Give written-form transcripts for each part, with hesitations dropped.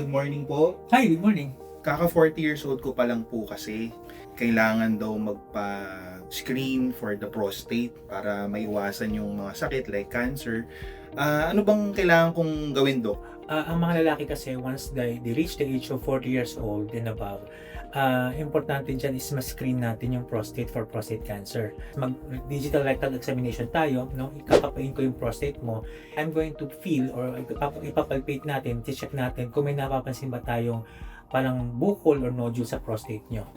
good morning po. Hi, good morning. Kaka 40 years old ko pa lang po kasi kailangan daw magpa-screen for the prostate para maiwasan yung mga sakit like cancer. Ano bang kailangan kong gawin, Dok? Ang mga lalaki kasi once they reach the age of 40 years old and above, importante dyan is ma-screen natin yung prostate for prostate cancer. Mag-digital rectal examination tayo, no? Ikakapain ko yung prostate mo. I'm going to feel or ipapalpate natin, check natin kung may napapansin ba tayong parang bukol or nodule sa prostate nyo.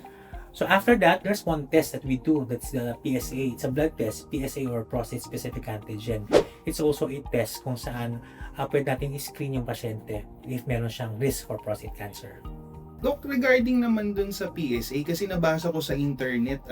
So after that, there's one test that we do. That's the PSA. It's a blood test, PSA or prostate specific antigen. It's also a test kung saan pwede natin i-screen yung pasyente if meron siyang risk for prostate cancer. Dok, regarding naman dun sa PSA, kasi nabasa ko sa internet,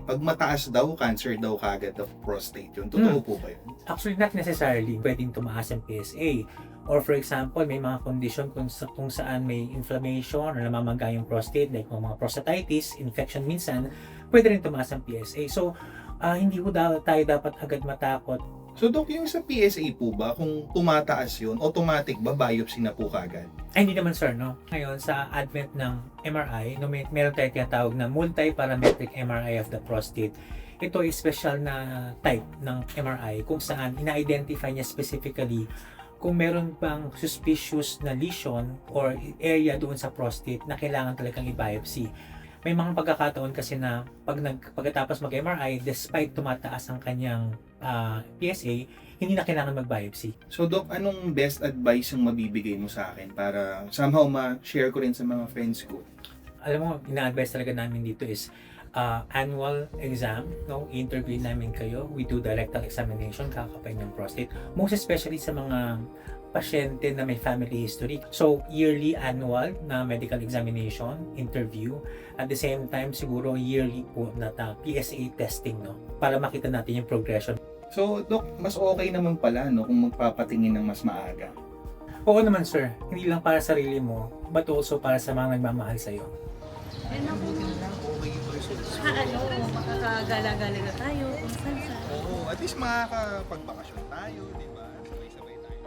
pag mataas daw, cancer daw kagad of prostate yun. Totoo po ba yun? Actually, not necessarily pwedeng tumaas ang PSA. Or for example, may mga condition kung saan may inflammation or namamaga yung prostate, like mga prostatitis, infection minsan, pwede rin tumaas ang PSA. So, hindi po tayo dapat agad matakot. So, Dok, yung sa PSA po ba, kung tumataas yun, automatic ba biopsy na po kagad? Ay, hindi naman sir, no? Ngayon, sa advent ng MRI, meron tayong tinatawag na multi-parametric MRI of the prostate. Ito ay special na type ng MRI kung saan ina-identify niya specifically kung meron bang suspicious na lesion or area doon sa prostate na kailangan talagang i-biopsy. May mga pagkakataon kasi na pagkatapos mag-MRI, despite tumataas ang kanyang PSA, hindi na kailangan mag-biopsy. So, Dok, anong best advice yung mabibigay mo sa akin para somehow ma-share ko rin sa mga friends ko? Alam mo, ina-advise talaga namin dito is annual exam, no? Interview namin kayo. We do the rectal examination, kakapay ng prostate. Most especially sa mga pasyente na may family history. So, yearly, annual na medical examination, interview. At the same time, siguro yearly po na PSA testing, no? Para makita natin yung progression. So, Dok, mas okay naman pala, no, kung magpapatingin ng mas maaga. Oo naman, sir. Hindi lang para sa sarili mo, but also para sa mga nagmamahal sa'yo. Makakagala-gala na tayo kung saan. Oo, at least makakapagbakasyon tayo, di ba? Sabay-sabay tayo.